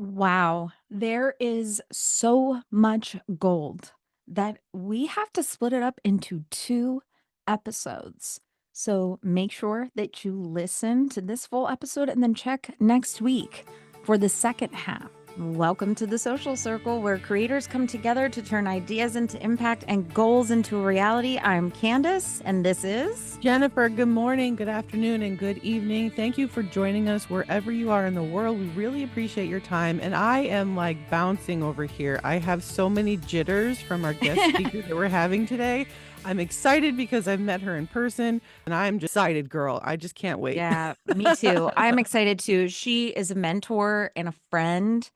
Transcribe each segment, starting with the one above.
Wow, there is so much gold that we have to split it up into 2 episodes. So make sure that you listen to this full episode and then check next week for the second half. Welcome to the Social Circle, where creators come together to turn ideas into impact and goals into reality. I'm Candace, and this is Jennifer. Good morning, good afternoon, and good evening. Thank you for joining us wherever you are in the world. We really appreciate your time. And I am like bouncing over here. I have so many jitters from our guest speaker that we're having today. I'm excited because I've met her in person, and I'm just excited, girl. I just can't wait. Yeah, me too. I'm excited too. She is a mentor and a friend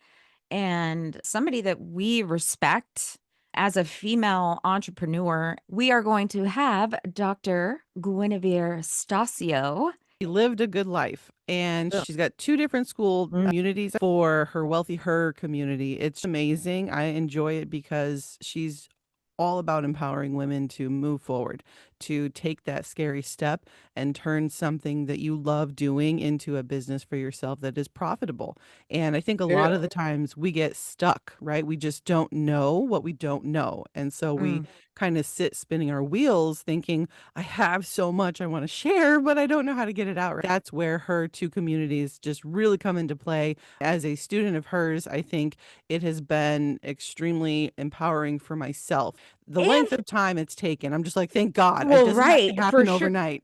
and somebody that we respect as a female entrepreneur. We are going to have Dr. Guinevere Stasio. She lived a good life, and Ugh. she's got 2 different school Mm. communities for her Wealthy Her community. It's amazing. I enjoy it because she's all about empowering women to move forward, to take that scary step and turn something that you love doing into a business for yourself that is profitable. And I think a lot of the times we get stuck, right? We just don't know what we don't know. And so we Mm. kind of sit spinning our wheels thinking, I have so much I want to share, but I don't know how to get it out. Right? That's where her 2 communities just really come into play. As a student of hers, I think it has been extremely empowering for myself. The And length of time it's taken, I'm just like, thank God. It well, doesn't have right, to happen overnight.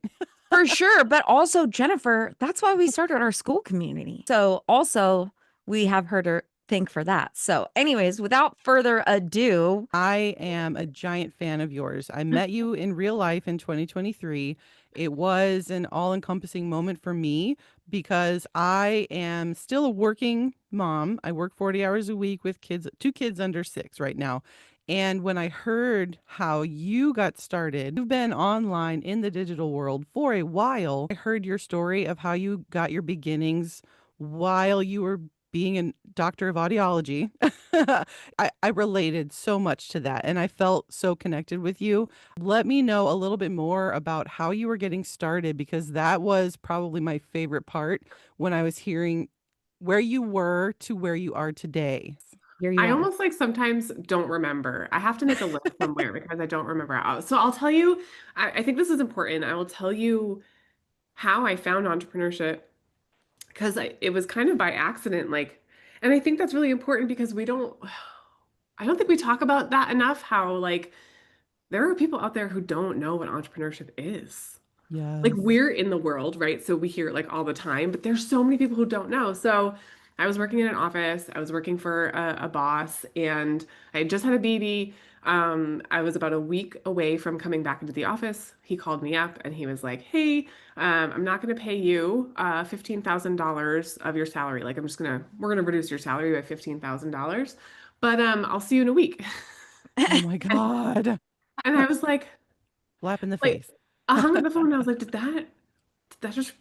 for sure. But also, Jennifer, that's why we started our school community. So also, we have her to thank for that. So, anyways, without further ado, I am a giant fan of yours. I met you in real life in 2023. It was an all-encompassing moment for me because I am still a working mom. I work 40 hours a week with kids, 2 kids under 6 right now. And when I heard how you got started, you've been online in the digital world for a while. I heard your story of how you got your beginnings while you were being a doctor of audiology. I related so much to that, and I felt so connected with you. Let me know a little bit more about how you were getting started, because that was probably my favorite part when I was hearing where you were to where you are today. here you I are. almost like sometimes don't remember. I have to make a list somewhere because I don't remember how. So I'll tell you, I think this is important. I will tell you how I found entrepreneurship because it was kind of by accident. And I think that's really important because I don't think we talk about that enough, how like there are people out there who don't know what entrepreneurship is. Like Yes. we're in the world, right? So we hear it like all the time, but there's so many people who don't know. So I was working in an office, I was working for a boss, and I had just had a baby. I was about a week away from coming back into the office. He called me up and he was like, "Hey, I'm not going to pay you $15,000 of your salary. Like we're gonna reduce your salary by $15,000, but I'll see you in a week." Oh my God. And I was Slap in the like, face. I hung up the phone and I was like, did that just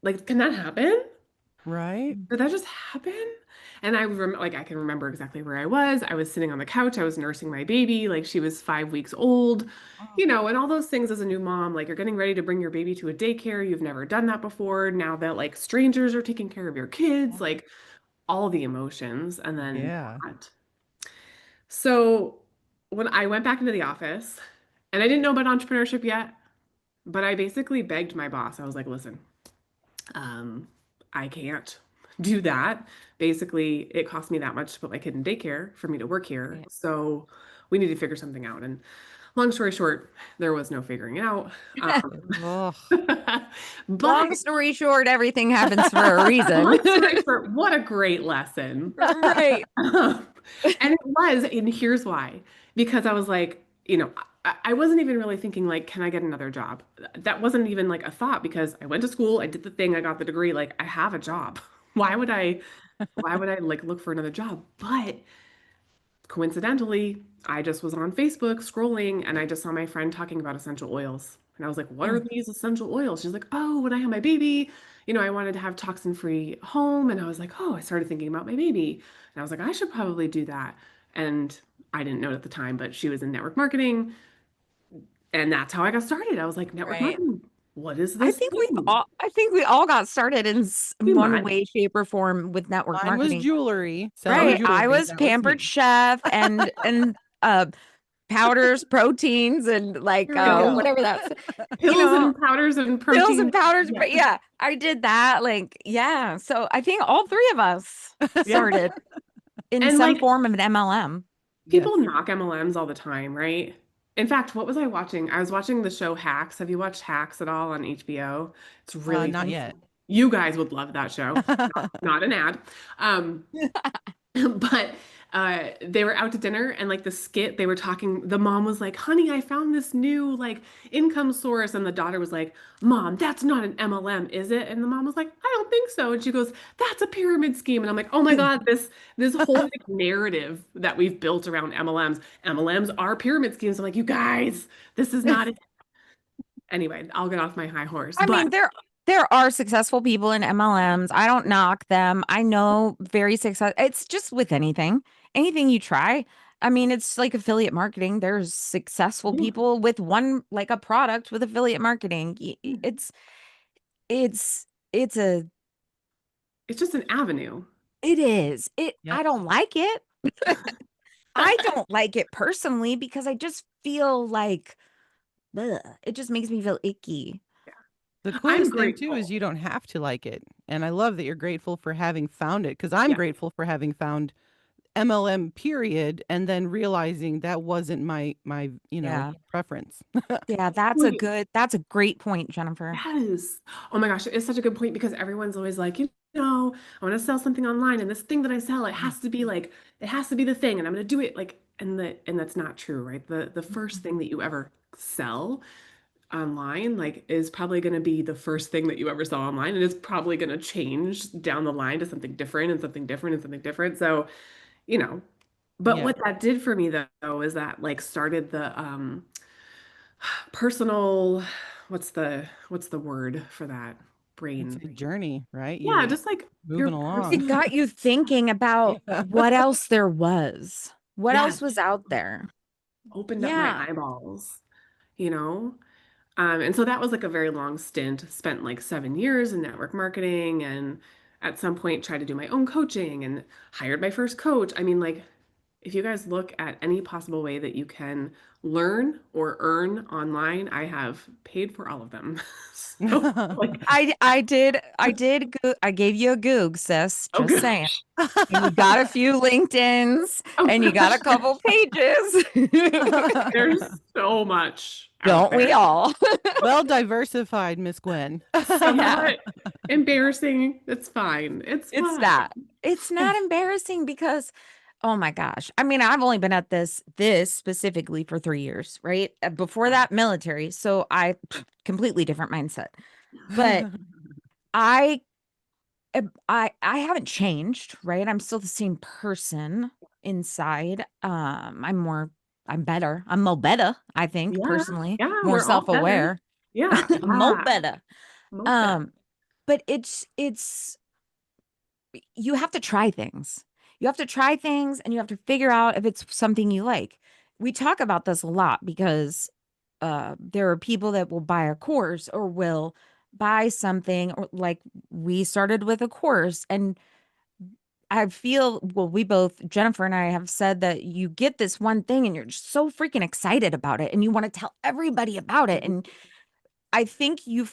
like, can that happen? Right? Did that just happen? And I can remember exactly where I was. I was sitting on the couch. I was nursing my baby. Like she was 5 weeks old, and all those things as a new mom, like you're getting ready to bring your baby to a daycare. You've never done that before. Now that like strangers are taking care of your kids, like all the emotions. And then Yeah. that. So when I went back into the office, and I didn't know about entrepreneurship yet, but I basically begged my boss. I was like, listen, um, I can't do that. Basically, it cost me that much to put my kid in daycare for me to work here. Right. So we need to figure something out. And long story short, there was no figuring out. Oh, But Long story short, everything happens for a reason. long story short, what a great lesson. Right. And it was, and here's why. Because I was like, I wasn't even really thinking like, can I get another job? That wasn't even like a thought because I went to school, I did the thing, I got the degree, like I have a job. Why would I like look for another job? But coincidentally, I just was on Facebook scrolling and I just saw my friend talking about essential oils. And I was like, what are Mm. these essential oils? She's like, oh, when I had my baby, I wanted to have toxin-free home. And I was like, oh, I started thinking about my baby. And I was like, I should probably do that. And I didn't know it at the time, but she was in network marketing. And that's how I got started. I was like, network Right. marketing. what is this thing? I think we all got started in Pretty one much. way, shape, or form with network Mine was marketing. jewelry, Oh selling yeah. Right. I jewelry. was That was pampered me. chef and powders, proteins, and like Here we go. whatever that's you Pills know, and powders and pills protein. and powders. Yeah. But yeah, I did that. Like, yeah. So I think all three of us Yeah. started in And some like form of an MLM. Yes. people knock MLMs all the time, right? In fact, what was I watching? I was watching the show Hacks. Have you watched Hacks at all on HBO? It's really Not funny. yet. You guys would love that show. Not an ad. Um, but they were out to dinner and like the skit, they were talking. The mom was like, "Honey, I found this new like income source," and the daughter was like, "Mom, that's not an MLM, is it?" And the mom was like, "I don't think so." And she goes, "That's a pyramid scheme." And I'm like, "Oh my God, this whole like, narrative that we've built around MLMs, MLMs are pyramid schemes." I'm like, "You guys, this is not it." Anyway, I'll get off my high horse, I but mean, there are successful people in MLMs. I don't knock them. I know very success. It's just with anything, anything you try. I mean, it's like affiliate marketing. There's successful yeah, people with one, like a product with affiliate marketing. It's a, it's just an avenue. it is. Yep. I don't like it. I don't like it personally because I just feel like, ugh, it just makes me feel icky. The I'm coolest thing too is grateful. you don't have to like it. And I love that you're grateful for having found it because I'm Yeah. grateful for having found MLM period and then realizing that wasn't my Yeah. preference. Yeah, that's a great point, Jennifer. Yes. Oh my gosh, it's such a good point because everyone's always like, I want to sell something online and this thing that I sell, it has to be like, it has to be the thing and I'm going to do it like and that's not true, right? The first thing that you ever sell online like is probably going to be the first thing that you ever sell online and it's probably going to change down the line to something different and something different and something different. So, you know, but Yeah. what that did for me though is that like started the personal what's the word for that It's brain a journey, right? yeah You just like your moving along. It personal got you thinking about what else there was. What yes else was out there? opened up my Yeah. eyeballs you know and so that was like a very long stint spent like 7 years in network marketing and at some point tried to do my own coaching and hired my first coach. I mean like if you guys look at any possible way that you can learn or earn online, I have paid for all of them. So, like, I gave you a goog, sis. oh Just saying. gosh. And you got a few LinkedIn's Oh and you got gosh. a couple pages. There's so much out Don't we there. all? Well diversified, Miss Gwen. Yeah. Somewhat embarrassing. It's fine. It's It's fine. not. It's not embarrassing because, oh my gosh. I mean, I've only been at this specifically for 3 years, right? Before that, military. So completely different mindset. But I I haven't changed, right? I'm still the same person inside. I'm better. I'm more better, I think, Yeah. personally, Yeah. more We're all better. self-aware. Yeah. More Yeah. better. Mo better. Um, but it's you have to try things. You have to try things and you have to figure out if it's something you like. We talk about this a lot because there are people that will buy a course or will buy something or like we started with a course and I feel well we both Jennifer and I have said that you get this one thing and you're just so freaking excited about it and you want to tell everybody about it and I think you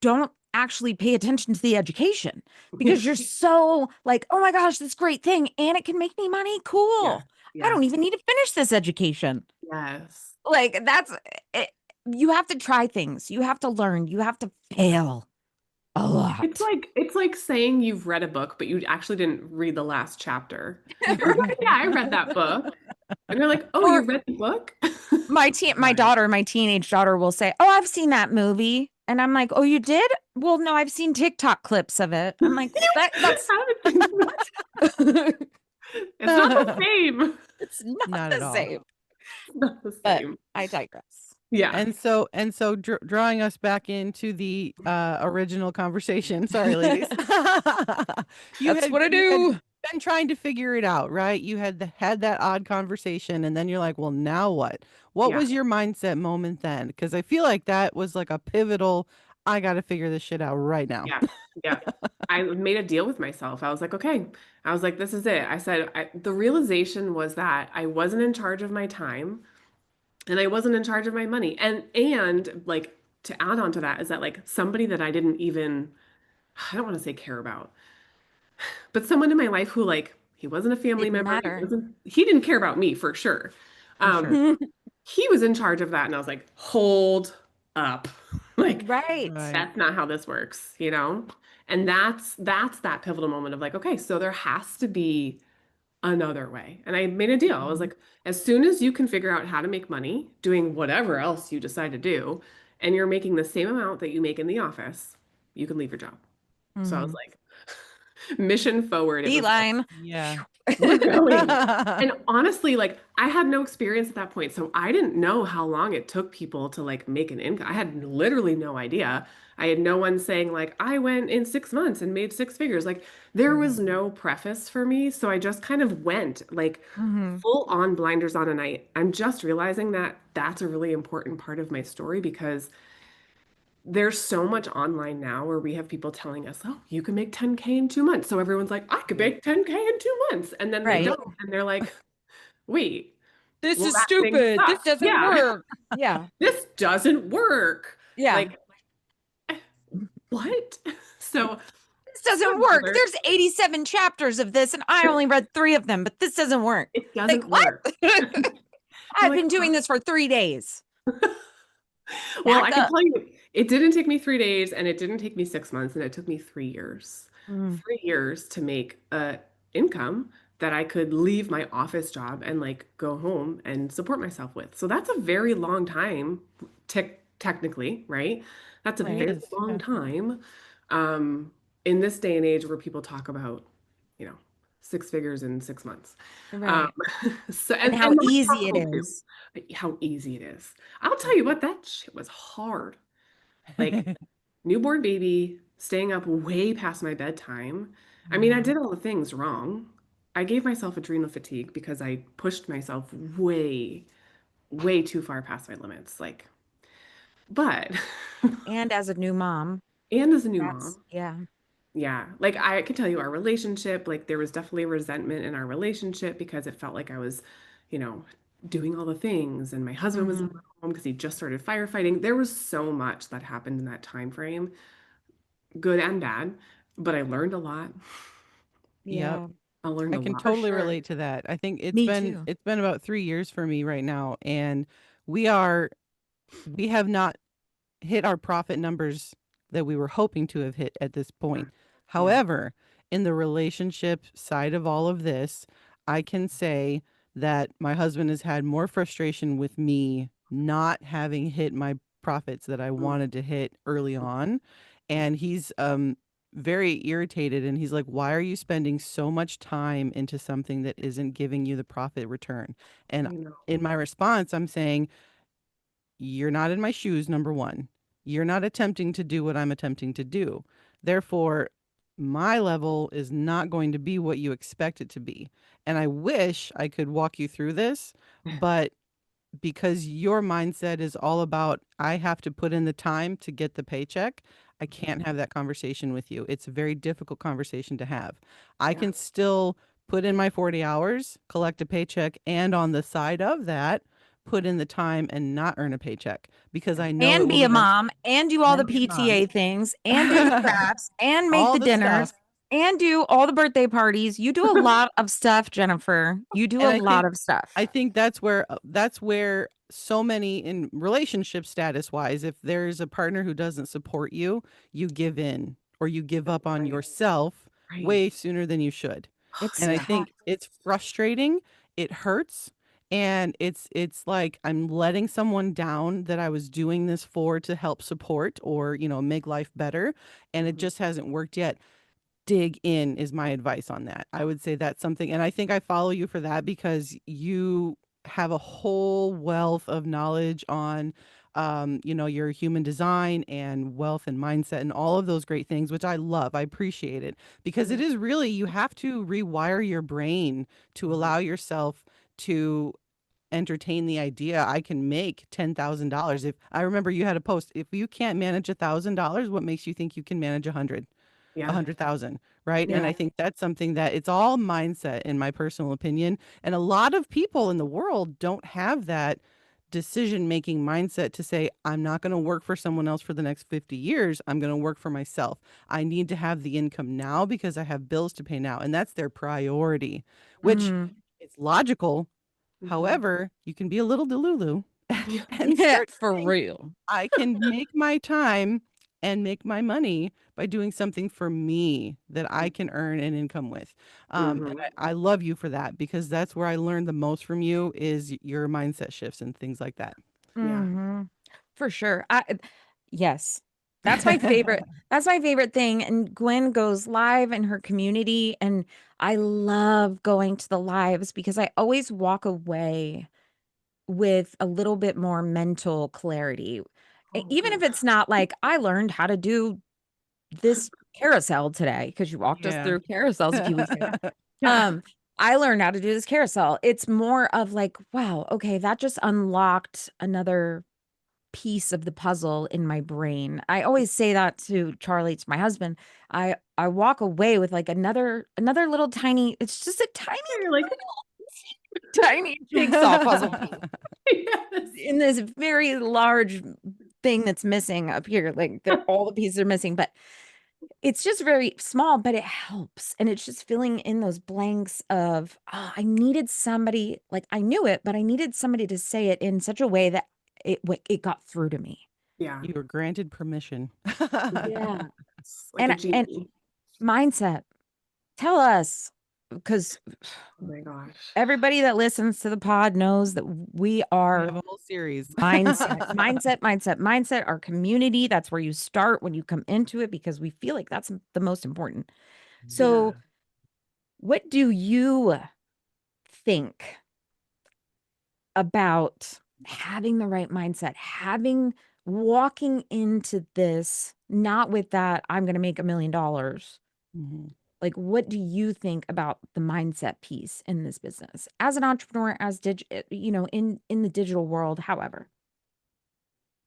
don't actually pay attention to the education because you're so like, "Oh my gosh, this great thing and it can make me money. Yeah. Cool. I Yeah. don't even need to finish this education." Yes. Like it, you have to try things. You have to learn. You have to fail a lot. It's like saying you've read a book, but you actually didn't read the last chapter. You're like, yeah, I read that book. And they're like, oh, you Or read the book? Right. my teenage daughter will say, "Oh, I've seen that movie." And I'm like, "Oh, you did?" "Well, no, I've seen TikTok clips of it." I'm like, that's what? It's not the same. It's not Not at the all. same, It's not the but same. I digress. Yeah. And so drawing us back into the original conversation. Sorry, ladies. That's what I You had do. been trying to figure it out, right? You had that odd conversation and then you're like, "Well, now what?" What Yeah. was your mindset moment then? Because I feel like that was like a pivotal, I got to figure this shit out right now. Yeah. Yeah. I made a deal with myself. I was like, okay. I was like, this is it. I said, the realization was that I wasn't in charge of my time and I wasn't in charge of my money. And like to add on to that is that like somebody that I didn't even, I don't want to say care about, but someone in my life who like he wasn't a family Didn't member, matter. he didn't care about me for sure. For sure. Um, he was in charge of that, and I was like, hold up, like Right. Right. that's not how this works, you know? And that's that pivotal moment of like, okay, so there has to be another way. And I made a deal. I was Mhm. like, as soon as you can figure out how to make money doing whatever else you decide to do, and you're making the same amount that you make in the office, you can leave your job. So I was Mhm. like, mission forward. It was like, Beeline. Yeah. we're going. And honestly, like I had no experience at that point. So I didn't know how long it took people to like make an income. I had literally no idea. I had no one saying like I went in 6 months and made six figures. Like there was Mhm. no preface for me. So I just kind of went like Mhm. full on blinders on, and I'm just realizing that that's a really important part of my story because there's so much online now where we have people telling us, oh, you can make 10K in 2 months. So everyone's like, I could make 10K in 2 months. And then they Right. don't. And they're like, wait, This well, is that thing stupid. This sucks. doesn't Yeah, work. Yeah. this doesn't work. Yeah. Like, what? So, This doesn't work. spoiler, There's 87 chapters of this, and I only read 3 of them, but this doesn't work. it Like, doesn't what? work. I'm I've like, been doing huh? this for 3 days. Well, Back I can up. tell you, it didn't take me 3 days and it didn't take me 6 months and it took me 3 years. Mm. 3 years to make a income that I could leave my office job and like go home and support myself with. So that's a very long time, technically, right? That's a It Right. very is. long Yeah. time um, in this day and age where people talk about, you know, six figures in 6 months. Um, Right. so And how and that's easy it possible too. is. How easy it is. I'll tell you what, that shit was hard. Like newborn baby, staying up way past my bedtime. I mean, I Mhm. did all the things wrong. I gave myself adrenal fatigue because I pushed myself way, way too far past my limits. Like, but, And as a new mom, and as a new that's, mom, yeah. yeah, like I can tell you our relationship, like there was definitely resentment in our relationship because it felt like I was, you know, doing all the things and my husband was Mhm. home because he just started firefighting. There was so much that happened in that time frame, good and bad, but I learned a lot. Yep. Yeah, I learned I a can lot. for totally sure. relate to that. I think Me too. it's been about 3 years for me right now, and we are we have not hit our profit numbers that we were hoping to have hit at this Yeah. point. Yeah. However, in the relationship side of all of this, I can say that my husband has had more frustration with me not having hit my profits that I Mm, wanted to hit early mm, on. yeah. And he's very irritated and he's like, "Why are you spending so much time into something that isn't giving you the profit return?" And I know. in my response, I'm saying, you're not in my shoes, number one. You're not attempting to do what I'm attempting to do. Therefore, my level is not going to be what you expect it to be. And I wish I could walk you through this, but because your mindset is all about, I have to put in the time to get the paycheck, I can't have that conversation with you. It's a very difficult conversation to have. I Yeah. can still put in my 40 hours, collect a paycheck, and on the side of that, put in the time and not earn a paycheck because Yeah. I know it And be will a eventually mom, and do all the and be a mom. PTA things, and do the crafts, and make All the the stuff. dinners, and do all the birthday parties. You do a lot of stuff, Jennifer. You do And a lot of I stuff. think that's where so many in relationship status wise, if there's a partner who doesn't support you, you give in or you give up on Right. yourself Right. way sooner than you should. It's And I Yeah. tough. think it's frustrating, it hurts, and it's like I'm letting someone down that I was doing this for to help support or, make life better, and it Mhm. just hasn't worked yet. Dig in is my advice on that. I would say that's something, and I think I follow you for that because you have a whole wealth of knowledge on your human design and wealth and mindset and all of those great things, which I love. I appreciate it because it Mhm. is really, you have to rewire your brain to allow yourself to entertain the idea I can make $10,000. If I remember you had a post, if you can't manage $1,000, what makes you think you can manage a Yeah. 100,000, right? And Yeah. I think that's something that it's all mindset in my personal opinion. And a lot of people in the world don't have that decision making mindset to say, I'm not going to work for someone else for the next 50 years. I'm going to work for myself. I need to have the income now because I have bills to pay now. And that's their priority, which Mhm. it's logical. Hmm. However, you can be a little delulu Yeah. and Yeah, start to for think, real. I can make my time and make my money by doing something for me that I can earn an income with. And Hmm. I love you for that because that's where I learned the most from you is your mindset shifts and things like that. Yeah. Mhm. For sure. Yes. That's my favorite. That's my favorite thing. And Gwen goes live in her community, and I love going to the lives because I always walk away with a little bit more mental clarity. Oh, Even if good. it's not like I learned how to do this carousel today because you walked us Yeah. through carousels a few weeks ago. Yeah. Um, I learned how to do this carousel. It's more of like, wow, okay, that just unlocked another piece of the puzzle in my brain. I always say that to Charlie, to my husband. I walk away with like another little tiny, it's just a tiny You're like, tiny jigsaw puzzle piece yes. in this very large thing that's missing up here. Like all the pieces are missing, but it's just very small, but it helps. And it's just filling in those blanks of, I needed somebody, like I knew it, but I needed somebody to say it in such a way that it got through to me. Yeah. You were granted permission. Yeah. It's like a And genie. mindset, tell us, because Oh my gosh. everybody that listens to the pod knows that we We are have a whole series. mindset, our community. That's where you start when you come into it because we feel like that's the most important. Yeah. So, what do you think about having the right mindset, walking into this, not with that, I'm going to make $1 million. Mhm. Like, what do you think about the mindset piece in this business as an entrepreneur, in the digital world, however?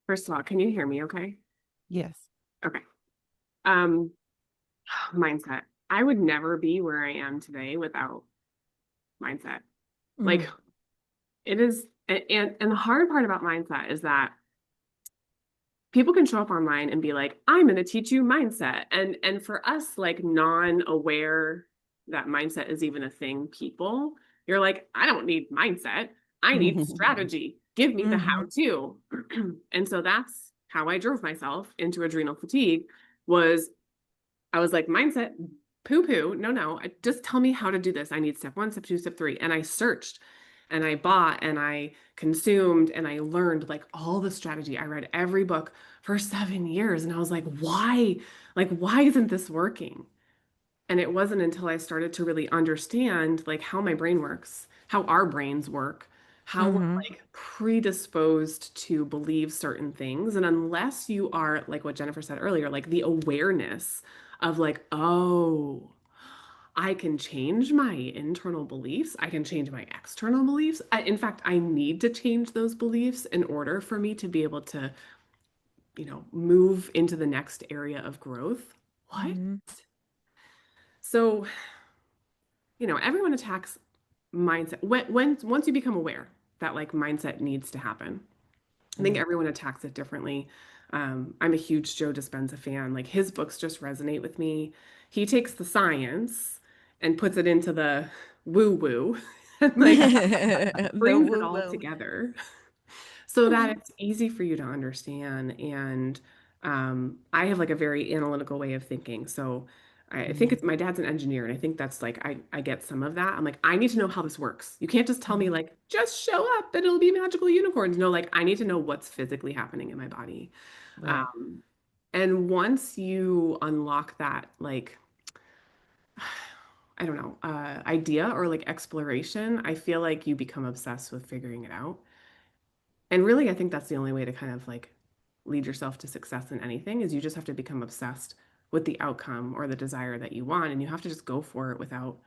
First of all, can you hear me okay? Yes. Okay. Um, mindset. I would never be where I am today without mindset. Like Mm, it is, and the hard part about mindset is that people can show up online and be like, I'm going to teach you mindset. And for us, like non-aware that mindset is even a thing, people, you're like, I don't need mindset. I need strategy. Give me the how mhm, to. And so that's how I drove myself into adrenal fatigue was I was like, mindset, poo poo. No, no. Just tell me how to do this. I need step one, step two, step three. And I searched and I bought and I consumed and I learned like all the strategy. I read every book for 7 years. And I was like, why? Like, why isn't this working? And it wasn't until I started to really understand like how my brain works, how our brains work, how we're mhm, like predisposed to believe certain things. And unless you are like what Jennifer said earlier, like the awareness of like, oh, I can change my internal beliefs. I can change my external beliefs. In fact, I need to change those beliefs in order for me to be able to, move into the next area of growth. What? mhm, So everyone attacks mindset when once you become aware that like mindset needs to happen. I think Mm. everyone attacks it differently. I'm a huge Joe Dispenza fan. Like his books just resonate with me. He takes the science and puts it into the woo woo and like the brings it woo all woo. together so that it's easy for you to understand. And I have like a very analytical way of thinking. So I think Mhm. it's my dad's an engineer, and I think that's like I get some of that. I'm like, I need to know how this works. You can't just tell me Mhm, like, just show up and it'll be magical unicorns. No, like I need to know what's physically happening in my body. Right. Um, and once you unlock that, like, I don't know, idea or like exploration, I feel like you become obsessed with figuring it out. And really, I think that's the only way to kind of like lead yourself to success in anything is you just have to become obsessed with the outcome or the desire that you want, and you have to just go for it without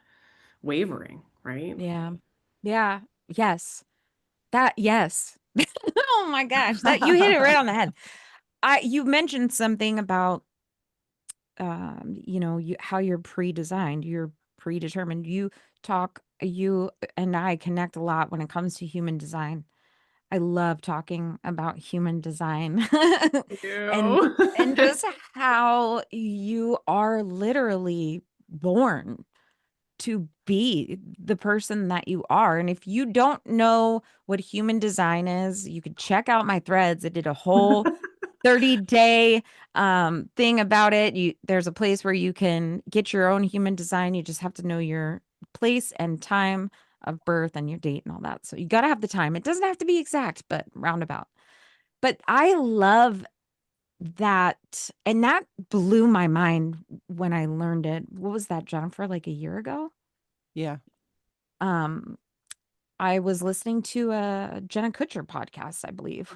wavering, right? Yeah. Yeah. Yes. That yes. Oh my gosh, that you hit it right on the head. You mentioned something about how you're pre-designed, you're predetermined. You and I connect a lot when it comes to human design. I love talking about human design and You. just how you are literally born to be the person that you are. And if you don't know what human design is, you could check out my threads. I did a whole 30-day thing about it. There's a place where you can get your own human design. You just have to know your place and time of birth and your date and all that. So you got to have the time. It doesn't have to be exact, but roundabout. But I love that. And that blew my mind when I learned it. What was that, Jennifer? Like a year ago? Yeah. Um, I was listening to a Jenna Kutcher podcast, I believe,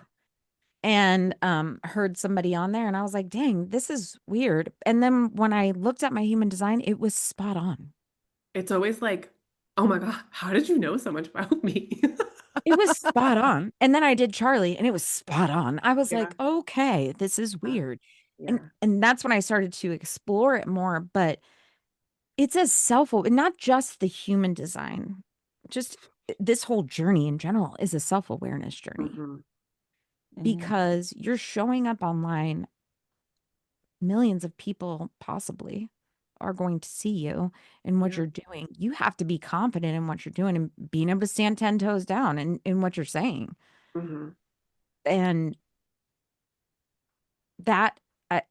and heard somebody on there, and I was like, "Dang, this is weird." And then when I looked at my human design, it was spot on. It's always like, oh my God, how did you know so much about me? It was spot on. And then I did Charlie, and it was spot on. I was Yeah. like, "Okay, this is weird." And Yeah. that's when I started to explore it more, but it's a not just the human design. Just this whole journey in general is a self-awareness journey Hmm. Mhm. because you're showing up online, millions of people possibly are going to see you and what Yeah. you're doing. You have to be confident in what you're doing and being able to stand 10 toes down in what you're saying. Hmm. And that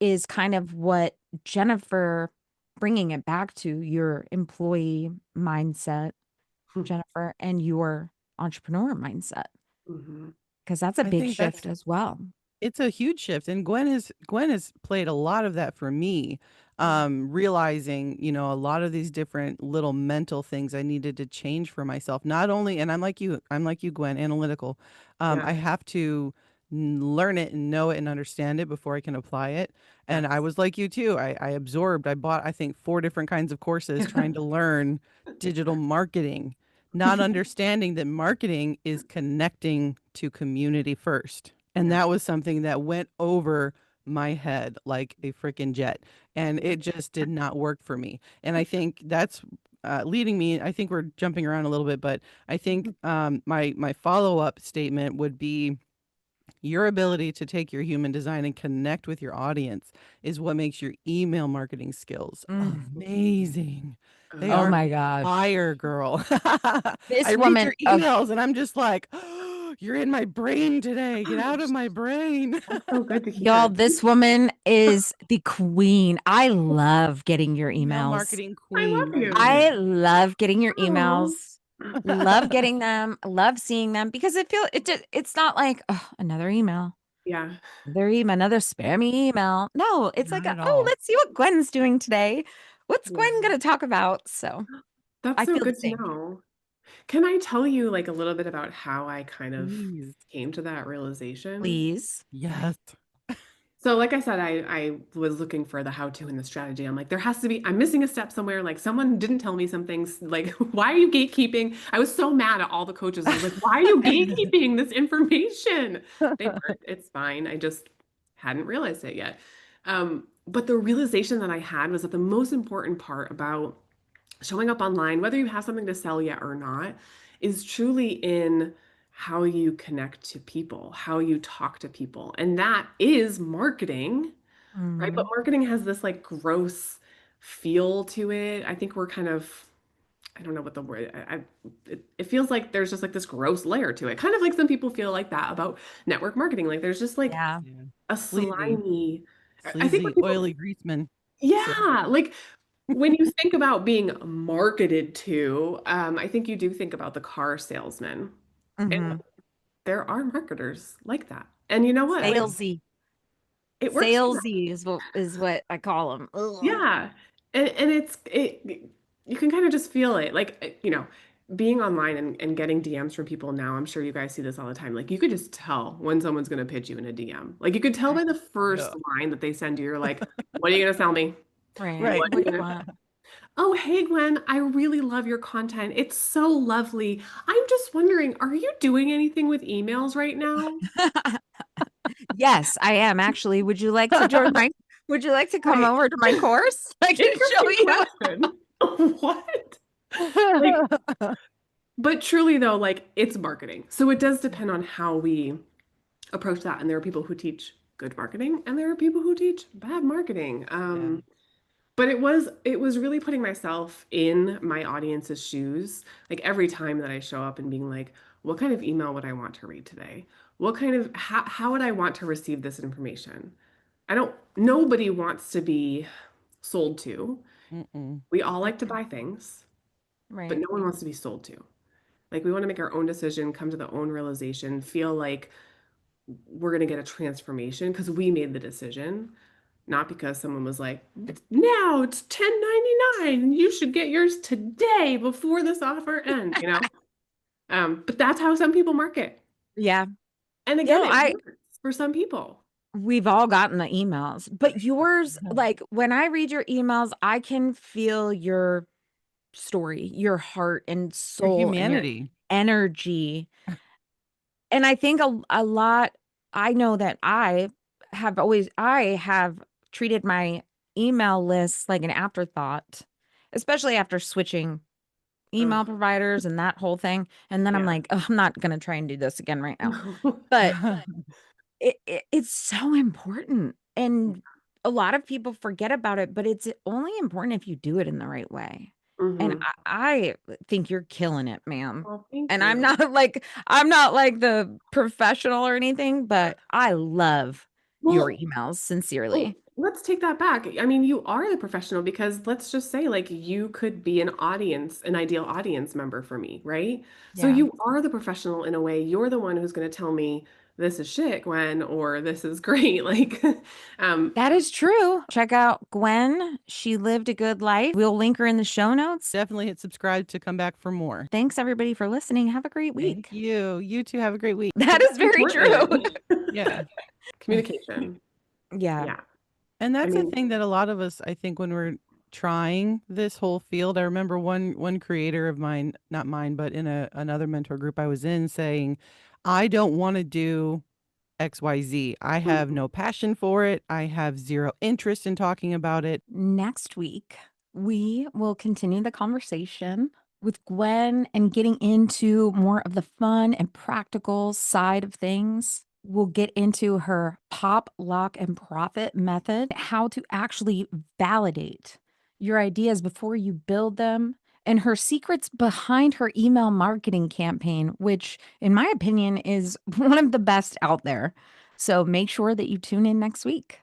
is kind of what Jennifer, bringing it back to your employee mindset, Jennifer, and your entrepreneur mindset, Hmm. because that's a I big think shift that's as well. It's a huge shift, and Gwen has played a lot of that for me, Yeah. realizing, a lot of these different little mental things I needed to change for myself. Not only, and I'm like you, Gwen, analytical. I Yeah. have to learn it and know it and understand it before I can apply it. And I Yes. was like you too. I bought, I think, 4 different kinds of courses trying to learn digital marketing, not understanding that marketing is connecting to community first. And Yeah. that was something that went over my head like a freaking jet. And Yeah. it just did not work for me. And I think that's leading me. I think we're jumping around a little bit, but I think my follow up statement would be your ability to take your human design and connect with your audience is what makes your email marketing skills Mm. amazing. They Oh are my gosh. fire, girl. I This read woman, your emails and I'm just like, oh, you're in my brain today. Get out of my brain. That's so good to y'all, hear. this woman is the queen. I love getting your Email emails. marketing I queen love right you. I here. love getting your Oh. emails. Love getting them. Love seeing them because it's not like, oh, another email. Yeah. Another spammy email. No, it's like Not at oh, all. let's see what Gwen's doing today. What's Yeah. Gwen gonna talk about? So That's I so feel the good to same. know. Can I tell you like a little bit about how I kind of Please. came to that realization? Please. Yes. So, like I said, I was looking for the how-to and the strategy. I'm like, there has to be, I'm missing a step somewhere. Like, someone didn't tell me some things. Like, why are you gatekeeping? I was so mad at all the coaches. I was like, why are you gatekeeping this information? They weren't. It's fine. I just hadn't realized it yet. But the realization that I had was that the most important part about showing up online, whether you have something to sell yet or not, is truly in how you connect to people, how you talk to people. And that is marketing, right? But Mhm. marketing has this like gross feel to it. I think we're kind of, I don't know what the word, it feels like there's just like this gross layer to it. Kind of like some people feel like that about network marketing. Like there's just like Yeah. Yeah. a Sleazy, slimy, I think when sleazy, people, oily greaseman yeah, salesman. like when you think about being marketed to, I think you do think about the car salesman. And Mhm. there are marketers like that. And you know what? Like Salesy. it works for them. Salesy is what I call them. Ugh. Yeah. And you can kind of just feel it. Like, being online and getting DMs from people now, I'm sure you guys see this all the time. Like you could just tell when someone's going to pitch you in a DM. Like you could tell by the Yeah. first line that they send you, you're like, what are you going to sell me? Right. Right. What are What you do you gonna want? Oh, hey Gwen, I really love your content. It's so lovely. I'm just wondering, are you doing anything with emails right now? Yes, I am actually. Would you like to come Right. over to my course? I can show Interesting you. question. What? Like, but truly though, like it's marketing. So it does depend on how we approach that. And there are people who teach good marketing and there are people who teach bad marketing. Yeah. But it was really putting myself in my audience's shoes, like every time that I show up and being like, what kind of email would I want to read today? What kind of how would I want to receive this information? I don't Nobody wants to be sold to. Mm-mm. We all like to Mm-mm. buy things, but Right. no one wants to be sold to. Like we want to make our own decision, come to the own realization, feel like we're going to get a transformation because we made the decision, not because someone was like, it's 10.99 and you should get yours today before this offer ends. But that's how some people market. Yeah. And again, No, it I works for some people. we've all gotten the emails, but yours, like when I read your emails, I can feel your story, your heart and Your soul and your humanity. energy. And I think a lot, I know that I have treated my email list like an afterthought, especially after switching email Ugh, providers and that whole thing. And then I'm yeah. like, "Oh, I'm not going to try and do this again right now." But it's so important. And a lot of people forget about it, but it's only important if you do it in the right way. And Hmm. I think you're killing it, ma'am. Well, thank And you. I'm not like the professional or anything, but I love your Well, emails oh, sincerely. let's take that back. I mean, you are the professional because let's just say, like, you could be an ideal audience member for me, right? So Yeah. you are the professional in a way. You're the one who's going to tell me this is shit, Gwen, or this is great. Like, um, That is true. Check out Gwen. She lived a good life. We'll link her in the show notes. Definitely hit subscribe to come back for more. Thanks everybody for listening. Have a great Thank week. you. You too. Have a great week. That that's is very true. important. Yeah. Communication. Yeah. Yeah. And I that's the mean, thing that a lot of us, I think, when we're trying this whole field, I remember one creator of mine, not mine, but in another mentor group I was in, saying, "I don't want to do XYZ. I have mhm. no passion for it. I have zero interest in talking about it." Next week, we will continue the conversation with Gwen and getting into more of the fun and practical side of things. We'll get into her pop, lock, and profit method, how to actually validate your ideas before you build them, and her secrets behind her email marketing campaign, which, in my opinion, is one of the best out there. So make sure that you tune in next week.